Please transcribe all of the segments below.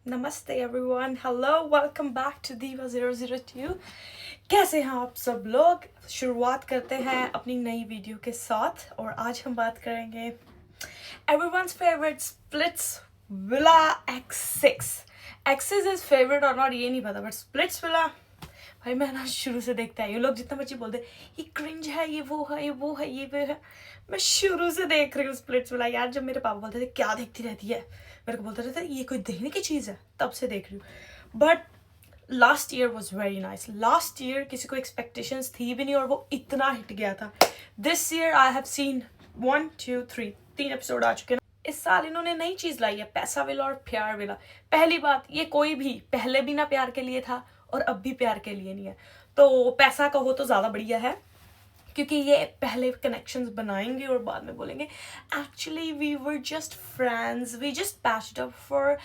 नमस्ते everyone, hello, welcome back to Diva 002। कैसे हैं आप सब लोग? शुरुआत करते हैं अपनी नई वीडियो के साथ और आज हम बात करेंगे everyone's favourite Splitsvilla X6। X six is favourite और नॉट, ये नहीं पता, बट स्प्लिट्स विला भाई मैं ना शुरू से देखता है। ये लोग जितना मर्जी बोलते ये क्रिंज है, ये वो है, ये वो है, ये वो है, मैं शुरू से देख रही हूँ स्प्लिट्स विला। यार जब मेरे पापा बोलते थे क्या देखती रहती है, मेरे को बोलते रहते ये कोई देखने की चीज़ है, तब से देख रही हूँ। But last year was very nice. Last year किसी को एक्सपेक्टेशंस थी भी नहीं और वो इतना हिट गया था। This year I have seen 1 2 3 3 episode आ चुके हैं। इस साल इन्होंने नई चीज लाई है, पैसा विला और प्यार विला। पहली बात, ये कोई भी पहले भी ना प्यार के लिए था और अब भी प्यार के लिए नहीं है, तो पैसा कहो तो ज्यादा बढ़िया है, क्योंकि ये पहले कनेक्शंस बनाएंगे और बाद में बोलेंगे actually we were just friends, we just patched up for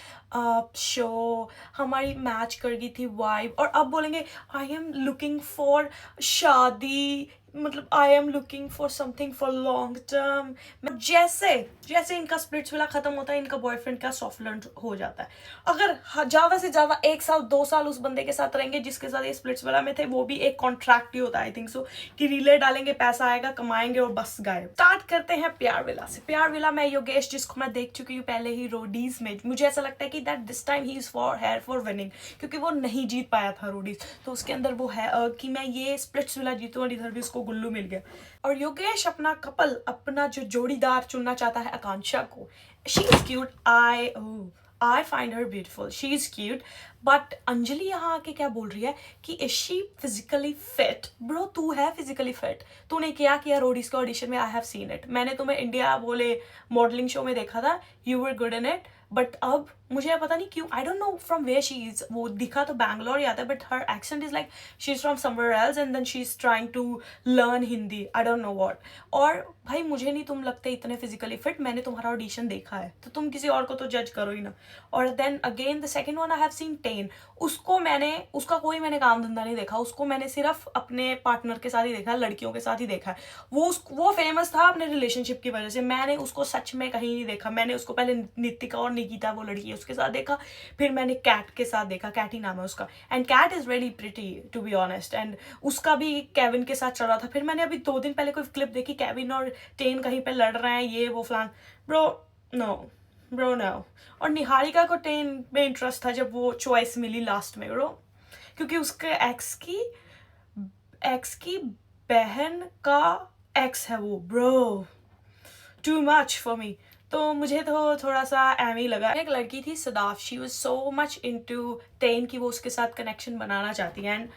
show, हमारी मैच कर गई थी वाइब, और अब बोलेंगे आई एम लुकिंग फॉर शादी, मतलब I am looking for something for long term. जैसे जैसे इनका स्प्लिट्स विला खत्म होता है, इनका बॉयफ्रेंड का सॉफ्ट लॉन्च हो जाता है। अगर ज्यादा से ज्यादा 1 साल 2 साल उस बंदे के साथ रहेंगे जिसके साथ ये स्प्लिट्स विला में थे, वो भी एक कॉन्ट्रैक्ट ही होता है आई थिंक सो, कि रीले डालेंगे, पैसा आएगा, कमाएंगे और बस गायब। स्टार्ट करते हैं प्यार विला से। प्यार विला में योगेश, जिसको मैं देख चुकी हूँ पहले ही रोडीज में, मुझे ऐसा लगता है कि that this time he is for here for winning, क्योंकि वो नहीं जीत पाया था रोडीज, तो उसके अंदर वो है कि मैं ये स्प्लिट्स विला जीतूं, और इधर भी उसको गुल्लू मिल गया। और योगेश अपना कपल, अपना जो जोड़ीदार चुनना चाहता है आकांक्षा को। She is cute, I find her beautiful, she is cute. But Anjali यहाँ आके क्या बोल रही है कि is she physically fit? Bro तू है फिजिकली फिट, तूने क्या किया रोडीज के ऑडिशन में? आई हैव सीन इट, मैंने तुम्हें इंडिया बोले मॉडलिंग शो में देखा था, you were good in it. But अब मुझे पता नहीं क्यों, I don't know from where she is, वो दिखा तो बैंगलोर ही आता है, but her accent is like she is from somewhere else and then she is trying to learn Hindi, I don't know what. और भाई मुझे नहीं तुम लगते इतने फिजिकली फिट, मैंने तुम्हारा ऑडिशन देखा है, तो तुम किसी और को तो जज करो ही ना। और then again the second one I have seen Ten, उसका कोई मैंने काम धंधा नहीं देखा, उसको मैंने सिर्फ अपने पार्टनर के साथ ही देखा है, लड़कियों के साथ ही देखा है। वो फेमस था अपने रिलेशनशिप की वजह से, मैंने उसको सच में कहीं नहीं देखा। मैंने उसको पहले नितिका और निकिता, वो लड़की है, उसके साथ देखा, फिर मैंने कैट के साथ देखा, कैट ही नाम है उसका, and Kat is very pretty to be honest, and उसका भी केविन के साथ चल रहा था। फिर मैंने अभी 2 दिन पहले कोई क्लिप देखी, केविन और टेन कहीं पे लड़ रहे हैं, ये वो फलान। Bro no. और निहारिका को टेन में इंटरेस्ट था जब वो चॉइस मिली लास्ट में, ब्रो, क्योंकि उसके एक्स की बहन का एक्स है वो। Bro too much for me, तो मुझे तो थोड़ा सा एम ही लगा। एक लड़की थी Sadaf, she was so much into ten कि वो उसके साथ कनेक्शन बनाना चाहती है, and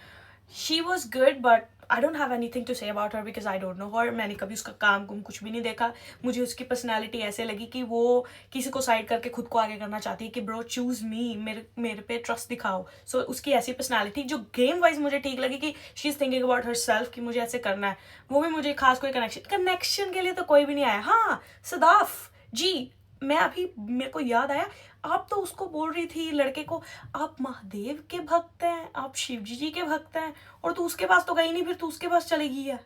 she was good, but I don't have anything to say about her because I don't know her. मैंने कभी उसका काम कुम कुछ भी नहीं देखा। मुझे उसकी पर्सनैलिटी ऐसे लगी कि वो किसी को साइड करके खुद को आगे करना चाहती है, कि ब्रो चूज मी, मेरे पे ट्रस्ट दिखाओ। सो उसकी ऐसी पर्सनैलिटी जो गेम वाइज मुझे ठीक लगी, कि she is thinking about her self, कि मुझे ऐसे करना है। वो भी मुझे खास कोई कनेक्शन के लिए तो कोई भी नहीं आया। हाँ सदाफ जी, मैं अभी मेरे को याद आया, आप तो उसको बोल रही थी लड़के को, आप महादेव के भक्त हैं, आप शिव जी के भक्त हैं, और तू उसके पास तो गई नहीं, फिर तू उसके पास चलेगी है।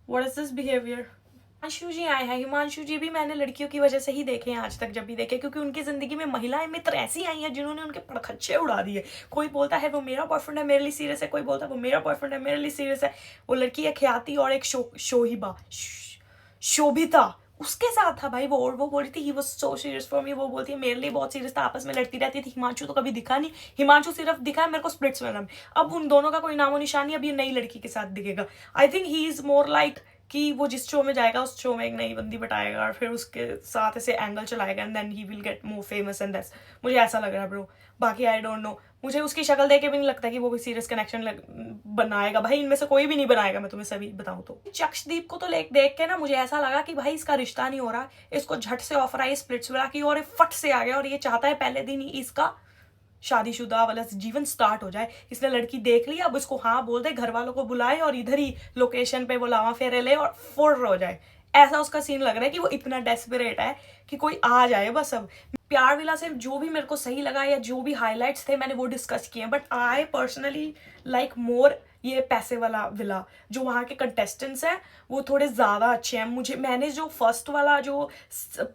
What is this behaviour? Himanshu ji आए हैं, हिमांशु जी भी मैंने लड़कियों की वजह से ही देखे हैं आज तक, जब भी देखे, क्योंकि उनकी जिंदगी में महिलाएं मित्र ऐसी आई हैं जिन्होंने उनके पड़खच्चे उड़ा दिए। कोई बोलता है वो मेरा बॉयफ्रेंड है, मेरे लिए सीरियस है, कोई बोलता है वो मेरा बॉयफ्रेंड है, मेरे लिए सीरियस है। वो लड़की है ख्याति और एक शोहिबा, शोभिता, उसके साथ था भाई वो, और वो बोल रही थी he was so serious for me, वो बोलती है मेरे लिए बहुत सीरियस था, आपस में लड़ती रहती थी। हिमांशु तो कभी दिखा नहीं, हिमांशु सिर्फ दिखा है मेरे को स्प्लिट्स में। अब उन दोनों का कोई नामो निशान नहीं, अब ये नई लड़की के साथ दिखेगा। I think he is more like कि वो जिस शो में जाएगा उस शो में एक नई बंदी बताएगा और फिर उसके साथ ऐसे एंगल चलाएगा, and then he will get more famous, and that's, मुझे ऐसा लग रहा है ब्रो। बाकी आई डोंट नो, मुझे उसकी शक्ल देख के भी नहीं लगता कि वो कोई सीरियस कनेक्शन बनाएगा। भाई इनमें से कोई भी नहीं बनाएगा, मैं तुम्हें सभी बताऊं तो। चक्षदीप को तो देख के ना मुझे ऐसा लगा कि भाई इसका रिश्ता नहीं हो रहा, इसको झट से ऑफर आई स्प्लिट्स विला की, और ये फट से आ गया, और ये चाहता है पहले दिन ही इसका शादीशुदा वाला जीवन स्टार्ट हो जाए। इसने लड़की देख ली, अब इसको हाँ बोल दे, घर वालों को बुलाए और इधर ही लोकेशन पे वो लावा फेरे ले और फुर्र हो जाए। ऐसा उसका सीन लग रहा है कि वो इतना डेस्परेट है कि कोई आ जाए बस अब। प्यार विला से जो भी मेरे को सही लगा या जो भी हाईलाइट्स थे मैंने वो डिस्कस किए, but I personally like more ये पैसे वाला विला। जो वहाँ के कंटेस्टेंट्स हैं वो थोड़े ज़्यादा अच्छे हैं। मैंने जो फर्स्ट वाला जो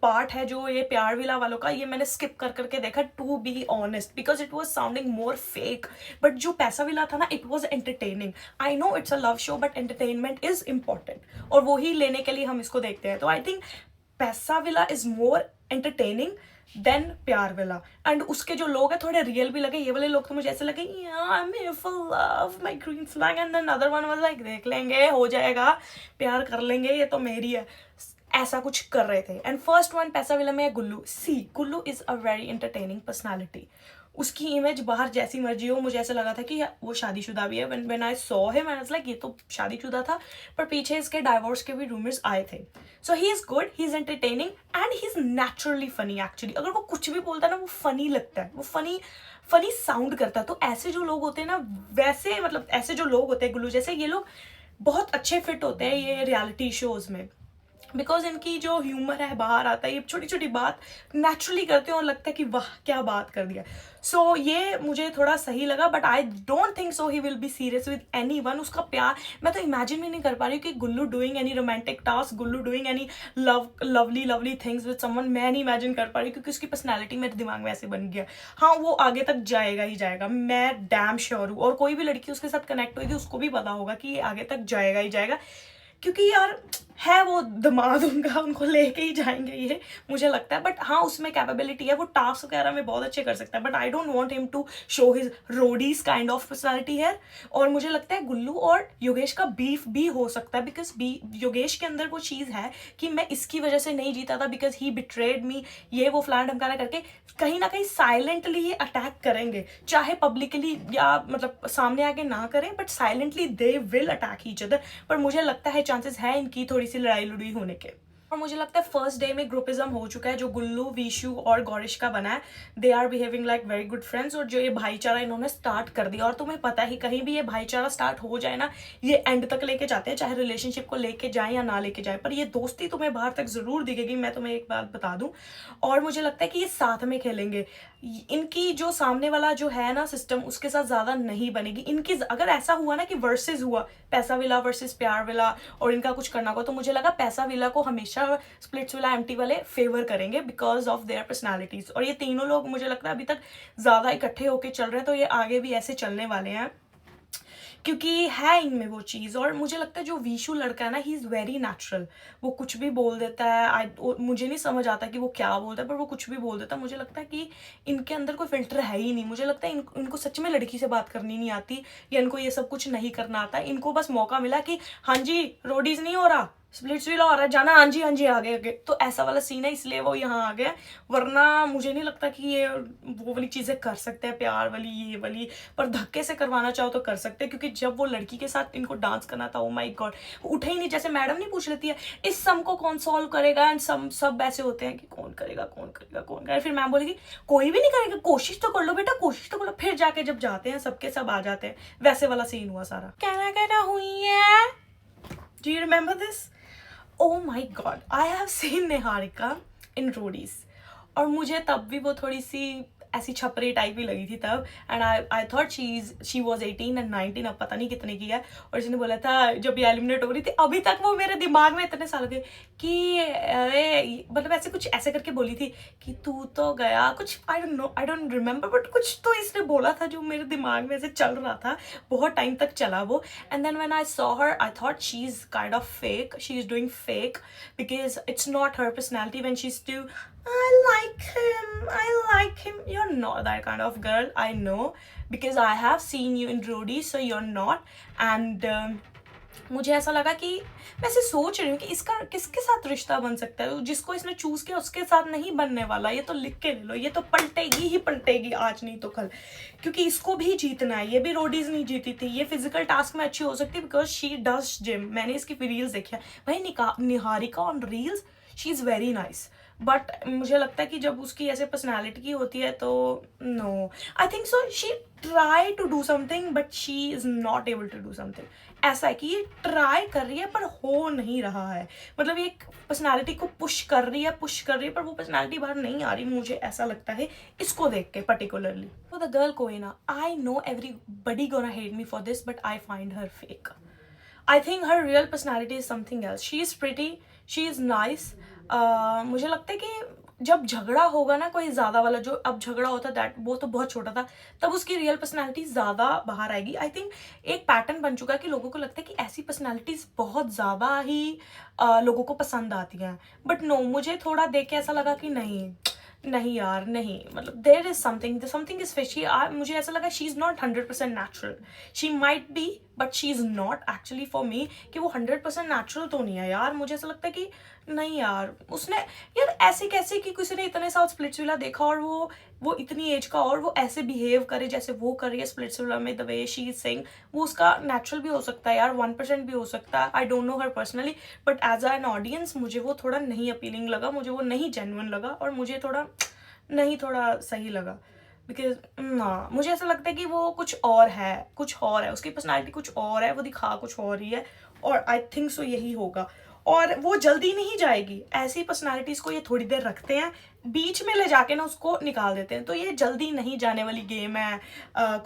पार्ट है जो ये प्यार विला वालों का, ये मैंने स्किप कर करके देखा, to be honest, because it was sounding more fake. But जो पैसा विला था ना, it was entertaining. I know it's a love show, but entertainment is important, और वो ही लेने के लिए हम इसको देखते हैं। तो आई थिंक पैसा villa is more entertaining than प्यार विला। एंड उसके जो लोग हैं थोड़े रियल भी लगे। ये वाले लोग तो मुझे ऐसे लगे I am here for love, my green flag, and then other one was like देख लेंगे, हो जाएगा, प्यार कर लेंगे, ये तो मेरी है, ऐसा कुछ कर रहे थे। एंड फर्स्ट वन पैसा विला में है Gullu. Gullu is a very entertaining personality. उसकी इमेज बाहर जैसी मर्जी हो, मुझे ऐसा लगा था कि वो शादीशुदा भी है। When I saw him I was like ये तो शादीशुदा था, पर पीछे इसके डाइवोर्स के भी रूमर्स आए थे। So he is good, he is entertaining and he is naturally funny. Actually अगर वो कुछ भी बोलता है ना, वो फनी लगता है, वो फनी साउंड करता है। तो ऐसे जो लोग होते हैं ना, वैसे मतलब ऐसे जो लोग होते हैं गुल्लू जैसे, ये लोग बहुत अच्छे फिट होते हैं ये रियलिटी शोज में, बिकॉज इनकी जो ह्यूमर है बाहर आता है, ये छोटी छोटी बात नेचुरली करते हैं और लगता है कि वाह क्या बात कर दिया। सो ये मुझे थोड़ा सही लगा, but I don't think so he will be serious with any one. उसका प्यार मैं तो इमेजिन भी नहीं कर पा रही हूँ कि Gullu doing any romantic task, Gullu doing any lovely things with someone, मैं नहीं इमेजिन कर पा रही, क्योंकि उसकी पर्सनैलिटी मेरे दिमाग में ऐसे बन गया। हाँ, वो आगे तक जाएगा ही जाएगा, मैं डैम श्योर हूँ। और कोई भी लड़की उसके साथ कनेक्ट हुई थी उसको भी पता होगा कि ये आगे तक जाएगा ही जाएगा, क्योंकि यार है वो दिमाग उनका, उनको लेके ही जाएंगे ये, मुझे लगता है। बट हाँ, उसमें कैपेबिलिटी है, वो टास्क वगैरह में बहुत अच्छे कर सकता है, but I don't want him to show his Roadies kind of personality है। और मुझे लगता है गुल्लू और योगेश का बीफ भी हो सकता है, बिकॉज योगेश के अंदर वो चीज़ है कि मैं इसकी वजह से नहीं जीता था, बिकॉज ही बिट्रेड मी, ये वो फलाना ढमकाना करके कहीं ना कहीं साइलेंटली ये अटैक करेंगे, चाहे पब्लिकली या मतलब सामने आके ना करें, but silently they will attack each other. पर मुझे लगता है चांसेस है इनकी थोड़ी सी लड़ाई लड़ाई होने के। और मुझे लगता है फर्स्ट डे में ग्रुपिज्म हो चुका है, जो गुल्लू, विशु और गौरिश का बना है। They are behaving like very good friends, और जो ये भाईचारा इन्होंने स्टार्ट कर दिया। और तुम्हें पता ही, कहीं भी ये भाईचारा स्टार्ट हो जाए ना, ये एंड तक लेके जाते हैं, चाहे रिलेशनशिप को लेके जाए या ना लेके जाए, पर ये दोस्ती तुम्हें बाहर तक जरूर दिखेगी, मैं तुम्हें एक बात बता दूं। और मुझे लगता है कि ये साथ में खेलेंगे। इनकी जो सामने वाला जो है ना सिस्टम, उसके साथ ज्यादा नहीं बनेगी इनकी। अगर ऐसा हुआ ना कि वर्सेस हुआ, पैसा विला वर्सेस प्यार विला, और इनका कुछ करना को, तो मुझे लगा पैसा विला को हमेशा स्प्लिट्स विला एम्प्टी वाले फेवर करेंगे बिकॉज ऑफ देयर पर्सनालिटीज। और ये तीनों लोग मुझे लगता है अभी तक ज्यादा इकट्ठे होके चल रहे हैं, तो ये आगे भी ऐसे चलने वाले हैं, क्योंकि है इनमें वो चीज़। और मुझे लगता है जो विशु लड़का है ना, ही इज़ वेरी नेचुरल। वो कुछ भी बोल देता है, मुझे नहीं समझ आता कि वो क्या बोलता है, पर वो कुछ भी बोल देता है। मुझे लगता है कि इनके अंदर कोई फिल्टर है ही नहीं। मुझे लगता है इनको सच में लड़की से बात करनी नहीं आती, या इनको ये सब कुछ नहीं करना आता। इनको बस मौका मिला कि हाँ जी रोडीज नहीं हो रहा, स्प्लिट्स विला हो रहा है, जाना, हाँ जी आगे आगे, तो ऐसा वाला सीन है, इसलिए वो यहाँ आ गया। वरना मुझे नहीं लगता कि ये वो वाली चीज़ें कर सकते हैं, प्यार वाली ये वाली। पर धक्के से करवाना चाहो तो कर सकते हैं, क्योंकि जब वो लड़की के साथ इनको डांस करना था, ओ माय गॉड, उठे ही नहीं। जैसे मैडम नहीं पूछ लेती है इस सम को कौन सॉल्व करेगा, एंड सब ऐसे होते हैं कि कौन करेगा कौन करेगा कौन करेगा। फिर मैम बोलेगी कोई भी नहीं करेगा, कोशिश तो कर लो बेटा, कोशिश तो कर लो। फिर जाके जब जाते हैं सबके सब आ जाते हैं, वैसे वाला सीन हुआ सारा। कहना हुई है, do you remember this? Oh my God, I have seen Niharika in Roadies, और मुझे तब भी वो थोड़ी सी ऐसी छपरी टाइप ही लगी थी तब। And I thought she was 18 and 19, अब पता नहीं कितने की है। और इसने बोला था जब ये एलिमिनेट हो रही थी, अभी तक वो मेरे दिमाग में इतने साल के कि अरे मतलब ऐसे कुछ ऐसे करके बोली थी कि तू तो गया कुछ, आई डोंट रिमेंबर, बट कुछ तो इसने बोला था जो मेरे दिमाग में ऐसे चल रहा था, बहुत टाइम तक चला वो। And then when I saw her I thought she is kind of fake, she is doing fake, because it's not her personality when she is to I like him. You're not that kind of girl. I know because I have seen you in Rodi, so you're not. And मुझे ऐसा लगा कि मैं ऐसे सोच रही हूँ कि इसका किसके साथ रिश्ता बन सकता है। जिसको इसने चूज किया उसके साथ नहीं बनने वाला, ये तो लिख के ले लो, ये तो पलटेगी ही पलटेगी, आज नहीं तो कल, क्योंकि इसको भी जीतना है। ये भी रोडीज नहीं जीती थी, ये फिजिकल टास्क में अच्छी हो सकती है बिकॉज शी डज जिम। मैंने इसकी रील्स देखी है भाई, Niharika on reels she is very nice, but मुझे लगता है कि जब उसकी ऐसे पर्सनालिटी की होती है तो no, I think so she try to do something but she is not able to do something. ऐसा है कि ये ट्राई कर रही है पर हो नहीं रहा है, मतलब ये एक पर्सनालिटी को पुश कर रही है पर वो पर्सनालिटी बाहर नहीं आ रही, मुझे ऐसा लगता है इसको देख के पर्टिकुलरली। तो the girl Koena, I know everybody gonna hate me for this but I find her fake. I think her real personality is something else. She is pretty, she is nice. मुझे लगता है कि जब झगड़ा होगा ना कोई ज़्यादा वाला, जो अब झगड़ा होता दैट वो तो बहुत छोटा था, तब उसकी रियल पर्सनालिटी ज़्यादा बाहर आएगी। आई थिंक एक पैटर्न बन चुका है कि लोगों को लगता है कि ऐसी पर्सनालिटीज़ बहुत ज़्यादा ही लोगों को पसंद आती हैं, बट नो, मुझे थोड़ा देख के ऐसा लगा कि नहीं नहीं यार नहीं, मतलब there is something is fishy. मुझे ऐसा लगा she is not 100% natural. She might be but she is not actually for me, कि वो 100% नेचुरल तो नहीं है यार। मुझे ऐसा लगता है कि नहीं यार, उसने यार ऐसे कैसे कि किसी ने इतने साल स्प्लिट्सविला देखा और वो इतनी एज का और वो ऐसे बिहेव करे जैसे वो कर रही है स्प्लिट्सविला में, the way she is saying, वो उसका नेचुरल भी हो सकता है यार, 1% भी हो सकता है। I don't know her personally, but as an audience मुझे वो थोड़ा नहीं अपीलिंग लगा, मुझे वो नहीं जेन्युइन लगा और मुझे थोड़ा सही लगा। बिकॉज ना, मुझे ऐसा लगता है कि वो कुछ और है उसकी पर्सनैलिटी कुछ और है, वो दिखा कुछ और ही है, और आई थिंक सो यही होगा। और वो जल्दी नहीं जाएगी, ऐसी पर्सनालिटीज़ को ये थोड़ी देर रखते हैं, बीच में ले जाके ना उसको निकाल देते हैं, तो ये जल्दी नहीं जाने वाली गेम है।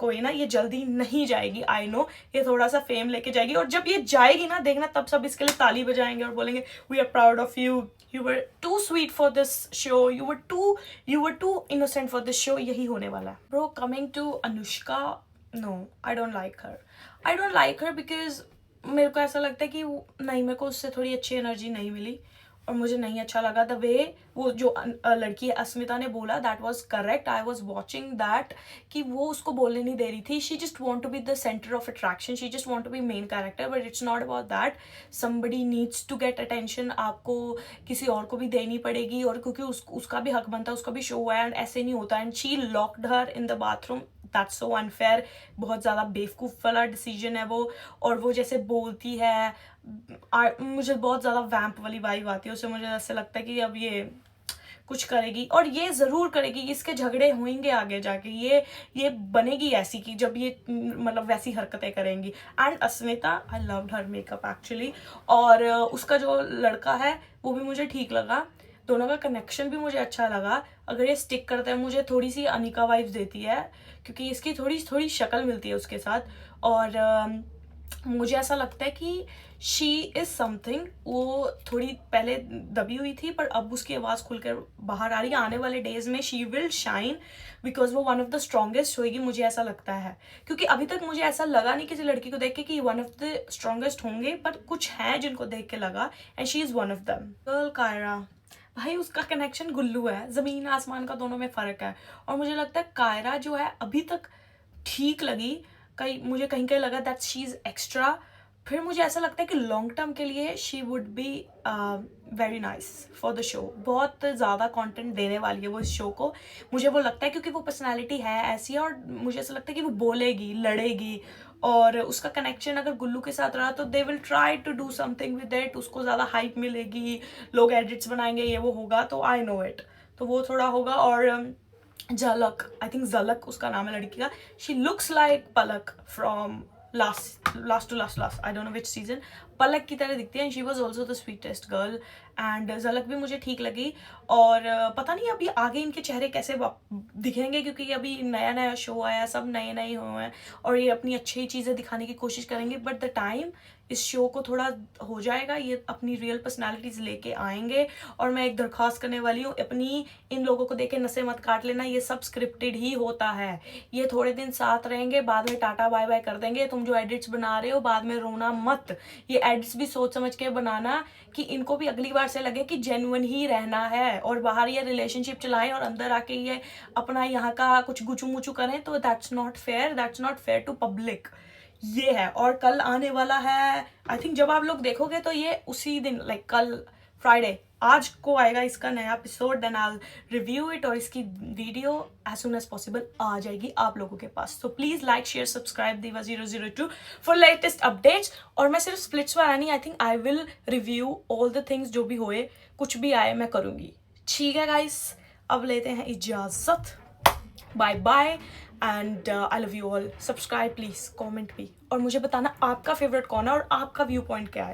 कोई ना, ये जल्दी नहीं जाएगी। आई नो ये थोड़ा सा फेम लेके जाएगी, और जब ये जाएगी ना देखना, तब सब इसके लिए ताली बजाएंगे और बोलेंगे we are proud of you, you were too sweet for this show, you were too innocent for this show. यही होने वाला है। Bro, coming to Anushka, no, I don't like her because मेरे को ऐसा लगता है कि नहीं, मेरे को उससे थोड़ी अच्छी एनर्जी नहीं मिली और मुझे नहीं अच्छा लगा द वे वो जो लड़की है अस्मिता ने बोला, that was correct. I was watching that कि वो उसको बोलने नहीं दे रही थी। She just want to be the centre of attraction, she just want to be main character, but it's not about that. Somebody needs to get attention, आपको किसी और को भी देनी पड़ेगी, और क्योंकि उसका भी हक बनता है, उसका भी शो है, एंड ऐसे नहीं होता। And she locked her in the bathroom, that's so unfair, बहुत ज़्यादा बेवकूफ़ वाला डिसीजन है वो। और वो जैसे बोलती है, मुझे बहुत ज़्यादा वैम्प वाली वाइब आती है उससे, मुझे ऐसे लगता है कि अब ये कुछ करेगी, और ये ज़रूर करेगी, इसके झगड़े होंगे आगे जाके, ये बनेगी ऐसी कि जब ये मतलब वैसी हरकतें करेंगी। And Asmita, I loved her makeup actually, और उसका जो लड़का है वो भी मुझे ठीक लगा, दोनों का कनेक्शन भी मुझे अच्छा लगा। अगर ये स्टिक करता है, मुझे थोड़ी सी अनिका वाइब्स देती है, क्योंकि इसकी थोड़ी शक्ल मिलती है उसके साथ, और मुझे ऐसा लगता है कि शी इज़ समथिंग। वो थोड़ी पहले दबी हुई थी, पर अब उसकी आवाज़ खुलकर बाहर आ रही है। आने वाले डेज में शी विल शाइन, बिकॉज वो वन ऑफ द स्ट्रॉन्गेस्ट होगी, मुझे ऐसा लगता है। क्योंकि अभी तक मुझे ऐसा लगा नहीं किसी लड़की को देख के कि वन ऑफ द स्ट्रॉन्गेस्ट होंगे, पर कुछ हैं जिनको देख के लगा, and she is one of them. Girl Kaira, भाई उसका कनेक्शन गुल्लू है, ज़मीन आसमान का दोनों में फ़र्क है। और मुझे लगता है कायरा जो है अभी तक ठीक लगी, मुझे कहीं कहीं लगा दैट शी इज़ एक्स्ट्रा। फिर मुझे ऐसा लगता है कि लॉन्ग टर्म के लिए she would be very nice for the show. बहुत ज़्यादा कंटेंट देने वाली है वो इस शो को, मुझे वो लगता है, क्योंकि वो पर्सनालिटी है ऐसी है, और मुझे ऐसा लगता है कि वो बोलेगी, लड़ेगी, और उसका कनेक्शन अगर गुल्लू के साथ रहा तो they will try to do something with it, उसको ज़्यादा हाइप मिलेगी, लोग एडिट्स बनाएंगे, ये वो होगा, तो आई नो इट, तो वो थोड़ा होगा। और झलक, आई थिंक झलक उसका नाम है लड़की का, she looks like Palak from last to last I don't know which season, पलक की तरह दिखती है। She was also the sweetest girl, and झलक भी मुझे ठीक लगी। और पता नहीं अभी आगे इनके चेहरे कैसे दिखेंगे, क्योंकि अभी नया शो आया, सब नए हुए हैं, और ये अपनी अच्छी चीज़ें दिखाने की कोशिश करेंगे, बट द टाइम इस शो को थोड़ा हो जाएगा, ये अपनी रियल पर्सनालिटीज़ लेके आएंगे। और मैं एक दरख्वास्त करने वाली हूँ, अपनी इन लोगों को देख के नसें मत काट लेना, ये सब स्क्रिप्टेड ही होता है। ये थोड़े दिन साथ रहेंगे, बाद में टाटा बाय बाय कर देंगे। तुम जो एडिट्स बना रहे हो बाद में रोना मत, ये एडिट्स भी सोच समझ के बनाना, कि इनको भी अगली बार से लगे कि जेन्युइन ही रहना है, और बाहर ये रिलेशनशिप चलाएं और अंदर आके ये अपना यहाँ का कुछ गुचू मुचू करें, तो that's not fair to public. ये है। और कल आने वाला है, आई थिंक जब आप लोग देखोगे तो ये उसी दिन, लाइक कल फ्राइडे, आज को आएगा इसका नया episode, then I review it, और इसकी video as soon as possible आ जाएगी आप लोगों के पास। तो प्लीज़ लाइक शेयर सब्सक्राइब दीवा 002 फॉर लेटेस्ट अपडेट्स। और मैं सिर्फ स्प्लिट्स वाला नहीं, I think I will review all the things जो भी होए, कुछ भी आए मैं करूँगी। ठीक है गाइस, अब लेते हैं इजाज़त, bye bye and I love you all. Subscribe please, comment भी, और मुझे बताना आपका फेवरेट कौन है और आपका व्यू पॉइंट क्या है।